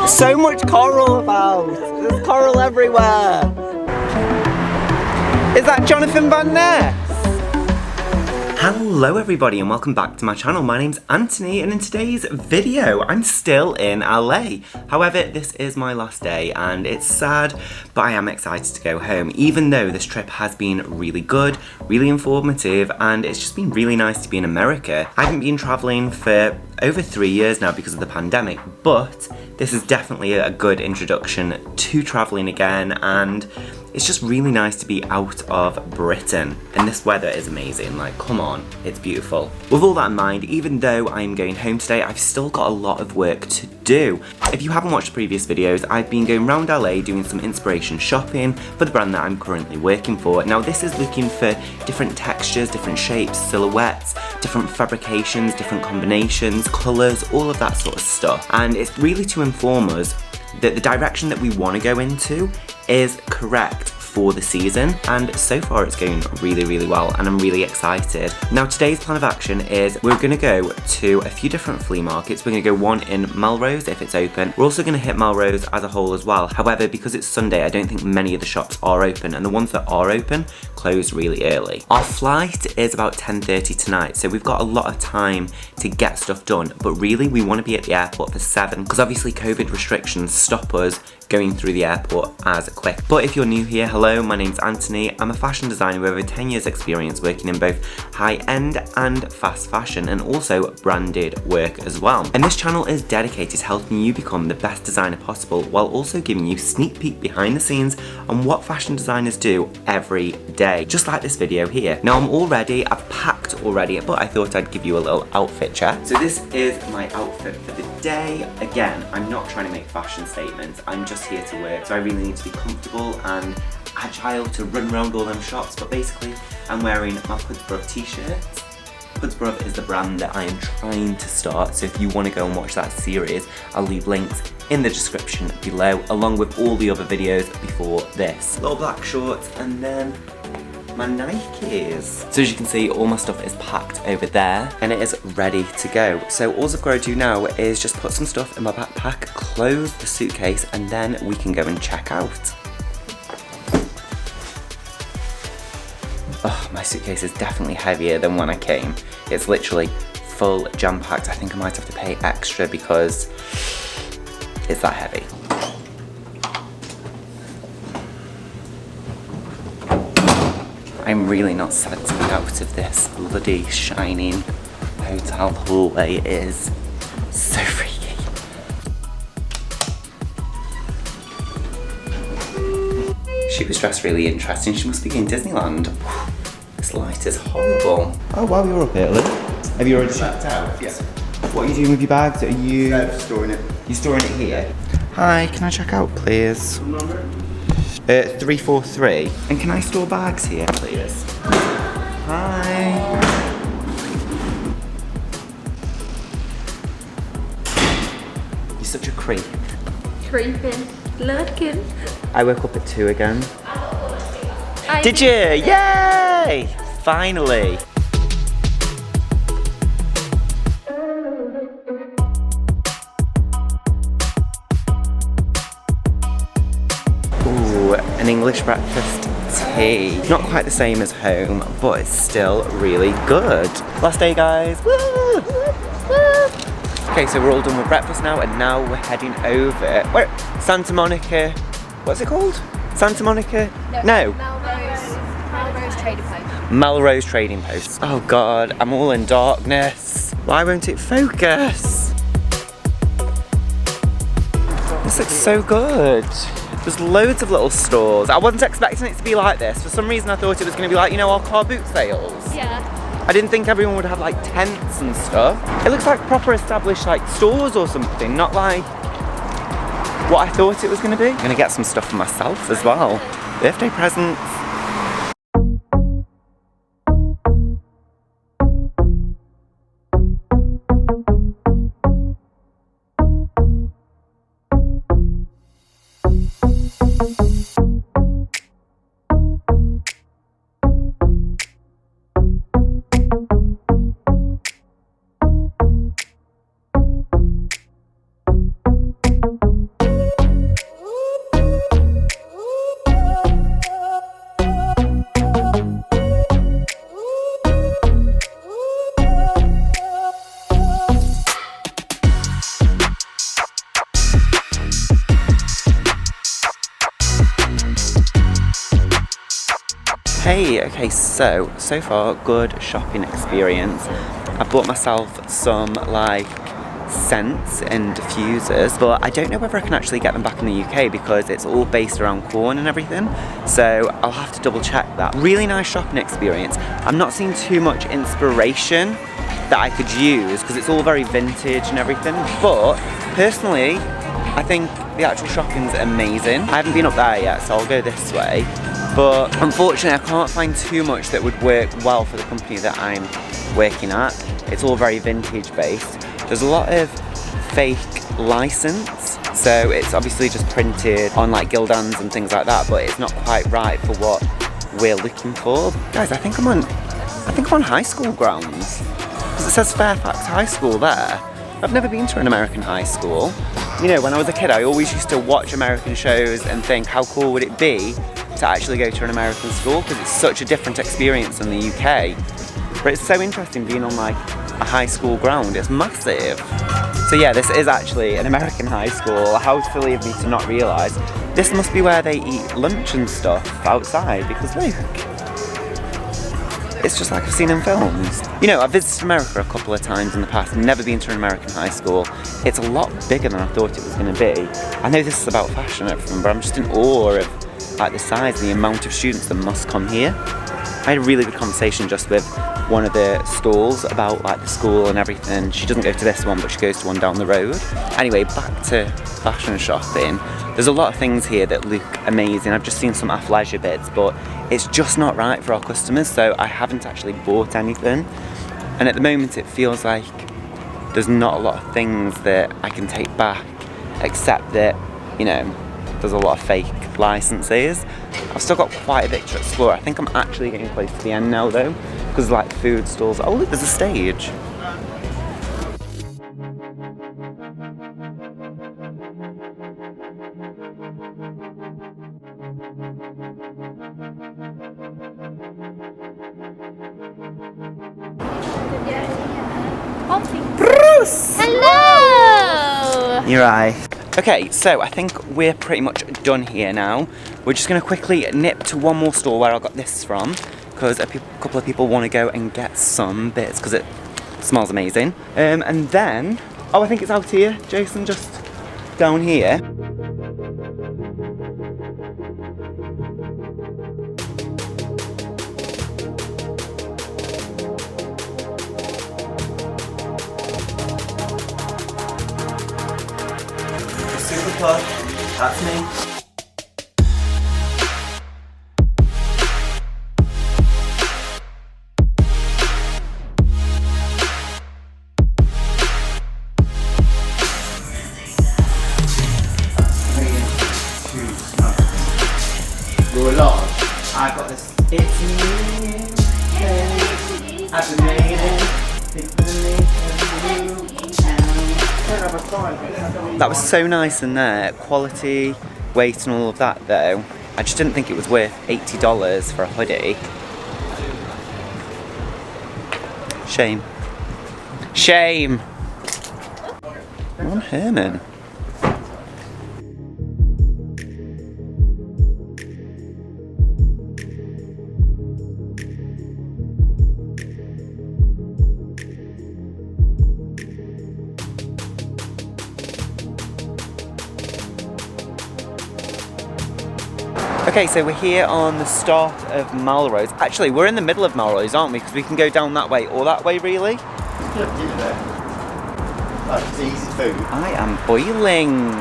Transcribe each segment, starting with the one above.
So much coral about. There's coral everywhere. Is that Jonathan Van Ness? Hello everybody and welcome back to my channel. My name's Antony and in today's video I'm still in LA. However, this is my last day and it's sad, but I am excited to go home, even though this trip has been really good, really informative, and it's just been really nice to be in America. I haven't been traveling for over 3 years now because of the pandemic, but this is definitely a good introduction to traveling again, and it's just really nice to be out of Britain. And this weather is amazing, like come on, it's beautiful. With all that in mind, even though I'm going home today, I've still got a lot of work to do. If you haven't watched previous videos, I've been going around LA doing some inspiration shopping for the brand that I'm currently working for. Now this is looking for different textures, different shapes, silhouettes, different fabrications, different combinations, colours, all of that sort of stuff. And it's really to inform us that the direction that we want to go into is correct for the season, and so far it's going really well and I'm really excited. Now today's plan of action is we're going to go to a few different flea markets. We're going to go one in Melrose if it's open. We're also going to hit Melrose as a whole as well. However, because it's Sunday, I don't think many of the shops are open, and the ones that are open close really early. Our flight is about 10:30 tonight, so we've got a lot of time to get stuff done, but really we want to be at the airport for 7 because obviously COVID restrictions stop us going through the airport as quick. But if you're new here, hello, my name's Antony. I'm a fashion designer with over 10 years experience working in both high-end and fast fashion, and also branded work as well. And this channel is dedicated to helping you become the best designer possible, while also giving you sneak peek behind the scenes on what fashion designers do every day, just like this video here. Now I'm all ready, I've packed already, but I thought I'd give you a little outfit check. So this is my outfit for the day. Again, I'm not trying to make fashion statements, I'm just here to work, so I really need to be comfortable and agile to run around all them shops. But basically I'm wearing my Pullin t-shirt. Pullin is the brand that I am trying to start, so if you want to go and watch that series, I'll leave links in the description below, along with all the other videos before this. Little black shorts and then my Nikes. So as you can see, all my stuff is packed over there and it is ready to go. So all I've got to do now is just put some stuff in my backpack, close the suitcase, and then we can go and check out. Oh, my suitcase is definitely heavier than when I came. It's literally full jam-packed. I think I might have to pay extra because it's that heavy. I'm really not sad to be out of this bloody shining hotel hallway. It is so freaky. She was dressed really interesting. She must be in Disneyland. This light is horrible. Oh wow, you're up here, Lou. Have you already checked out? Yeah. What are you doing with your bags? Are you... No, storing it. You're storing it here? Hi, can I check out please? Number? 343. And can I store bags here, please? Hi. You're such a creep. Creeping, lurking. I woke up at 2 again. Did you? Yay! Finally. An English breakfast tea. Not quite the same as home, but it's still really good. Last day, guys. Woo! Woo! Okay, so we're all done with breakfast now, and now we're heading over. Where? Santa Monica. What's it called? Santa Monica? No. Melrose Trading Post. Melrose Trading Post. Oh God, I'm all in darkness. Why won't it focus? This looks so good. There's loads of little stores. I wasn't expecting it to be like this. For some reason I thought it was going to be like, you know, our car boot sales. Yeah. I didn't think everyone would have like tents and stuff. It looks like proper established like stores or something, not like what I thought it was going to be. I'm going to get some stuff for myself as well. Birthday presents. Hey, okay, so far, good shopping experience. I bought myself some, like, scents and diffusers, but I don't know whether I can actually get them back in the UK because it's all based around corn and everything, so I'll have to double check that. Really nice shopping experience. I'm not seeing too much inspiration that I could use because it's all very vintage and everything, but personally, I think the actual shopping's amazing. I haven't been up there yet, so I'll go this way. But unfortunately, I can't find too much that would work well for the company that I'm working at. It's all very vintage based. There's a lot of fake license, so it's obviously just printed on like Gildans and things like that, but it's not quite right for what we're looking for. Guys, I think I'm on high school grounds because it says Fairfax High School there. I've never been to an American high school. You know, when I was a kid, I always used to watch American shows and think, how cool would it be to actually go to an American school, because it's such a different experience in the UK. But it's so interesting being on like a high school ground. It's massive. So yeah, this is actually an American high school. How silly of me to not realise. This must be where they eat lunch and stuff outside, because look, it's just like I've seen in films. You know, I've visited America a couple of times in the past, never been to an American high school. It's a lot bigger than I thought it was going to be. I know this is about fashion and everything, but I'm just in awe of like the size and the amount of students that must come here. I had a really good conversation just with one of the stalls about like the school and everything. She doesn't go to this one, but she goes to one down the road. Anyway, back to fashion shopping. There's a lot of things here that look amazing. I've just seen some athleisure bits, but it's just not right for our customers, so I haven't actually bought anything. And at the moment it feels like there's not a lot of things that I can take back, except that, you know, there's a lot of fake licenses. I've still got quite a bit to explore. I think I'm actually getting close to the end now though, because like food stalls. Oh look, there's a stage. Bruce! Hello! You're right. Okay, so I think we're pretty much done here now. We're just going to quickly nip to one more store where I got this from, because a couple of people want to go and get some bits because it smells amazing. And then, oh, I think it's out here, Jason, just down here. Super plush, that's me. You're large. I've got this. It's me. I've been made That was so nice in there. Quality, weight and all of that though. I just didn't think it was worth $80 for a hoodie. Shame. Shame! Ron Herman. Okay, so we're here on the start of Melrose. Actually, we're in the middle of Melrose, aren't we? Because we can go down that way or that way, really. It's easy food. I am boiling.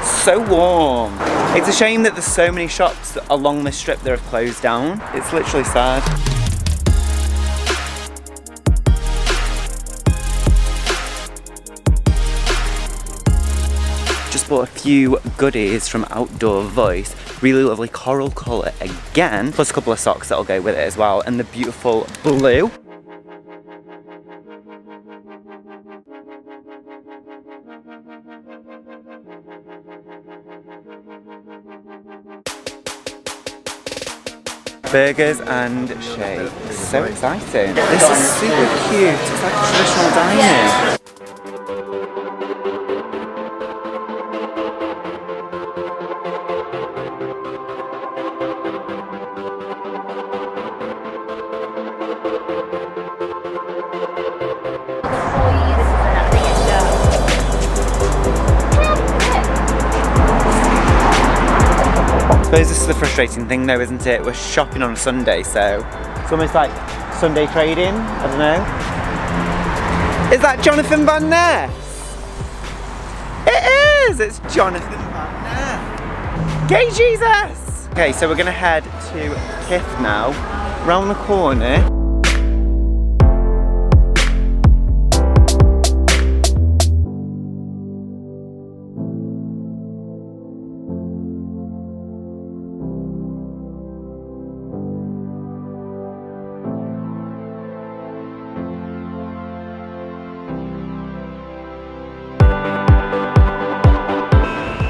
So warm. It's a shame that there's so many shops along this strip that have closed down. It's literally sad. Just bought a few goodies from Outdoor Voice. Really lovely coral colour again, plus a couple of socks that'll go with it as well, and the beautiful blue. Burgers and shakes. So exciting. This is super cute. It's like a traditional dining. suppose this is the frustrating thing though, isn't it? We're shopping on a Sunday, so it's almost like Sunday trading, I don't know. Is that Jonathan Van Ness? It is! It's Jonathan Van Ness. Gay Jesus! Okay, so we're gonna head to Kith now, round the corner.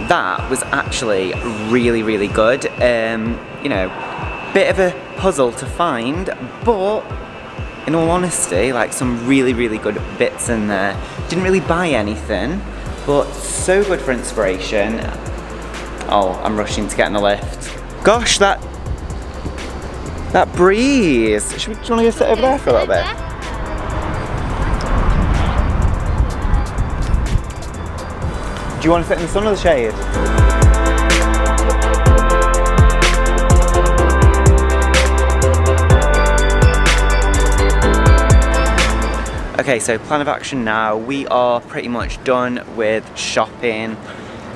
That was actually really, really good. You know, bit of a puzzle to find, but in all honesty, like some really, really good bits in there. Didn't really buy anything, but so good for inspiration. Oh, I'm rushing to get in the lift. Gosh, that breeze. Do you want to go sit over there for a little bit? Do you want to sit in the sun or the shade? Okay, so plan of action now. We are pretty much done with shopping.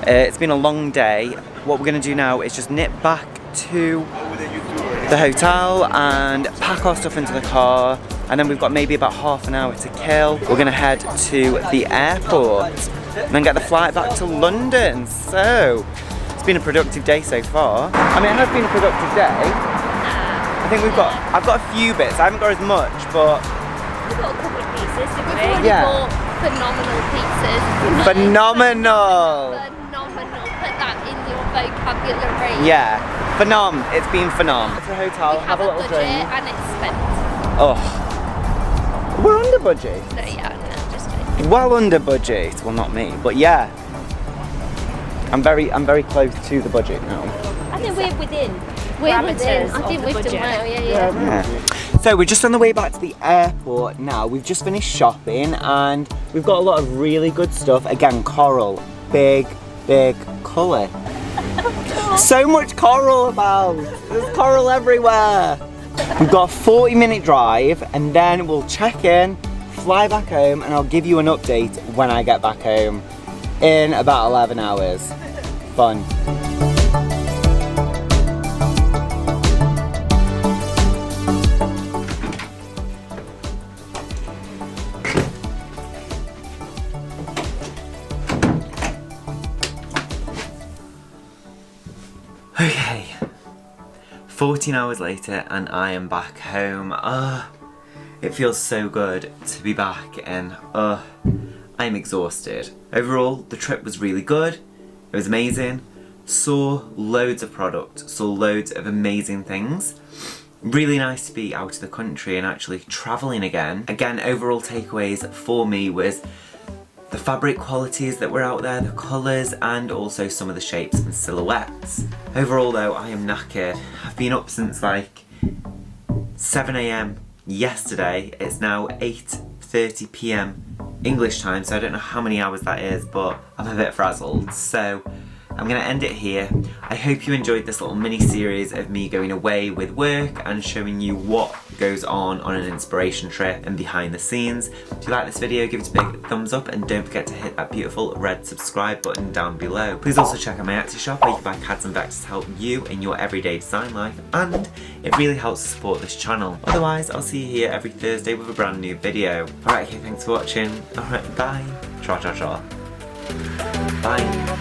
It's been a long day. What we're going to do now is just nip back to the hotel and pack our stuff into the car, and then we've got maybe about half an hour to kill. We're going to head to the airport and then get the flight back to London. So it's been a productive day so far. I mean, it has been a productive day. I think I've got a few bits. I haven't got as much, but We've got a couple of pieces, didn't we? Yeah. Bought phenomenal pizzas. phenomenal. Phenomenal. Put that in your vocabulary. Yeah, it's been phenom. It's a hotel, We have a little budget drink. and it's spent. Oh, we're under budget. No, yeah, no, just kidding. Well under budget. Well, not me, but yeah. I'm very close to the budget now. I think we're within. We're within. parameters I of think the we've done budget. well. Yeah. Yeah. So we're just on the way back to the airport now. We've just finished shopping and we've got a lot of really good stuff. Again, coral. Big colour. So much coral about. There's coral everywhere. We've got a 40-minute drive and then we'll check in, fly back home, and I'll give you an update when I get back home in about 11 hours. Fun. Okay, 14 hours later and I am back home. It feels so good to be back and I'm exhausted. Overall, the trip was really good. It was amazing. Saw loads of product, saw loads of amazing things. Really nice to be out of the country and actually travelling again. Again, overall takeaways for me was the fabric qualities that were out there, the colours, and also some of the shapes and silhouettes. Overall though, I am knackered. I've been up since like 7 AM yesterday. It's now 8:30 PM English time, so I don't know how many hours that is, but I'm a bit frazzled. So I'm gonna end it here. I hope you enjoyed this little mini series of me going away with work and showing you what goes on an inspiration trip and behind the scenes. If you like this video, give it a big thumbs up and don't forget to hit that beautiful red subscribe button down below. Please also check out my Etsy shop where you can buy cards and vectors to help you in your everyday design life, and it really helps to support this channel. Otherwise, I'll see you here every Thursday with a brand new video. Alright, okay, thanks for watching. Alright, bye. Cha cha cha. Bye.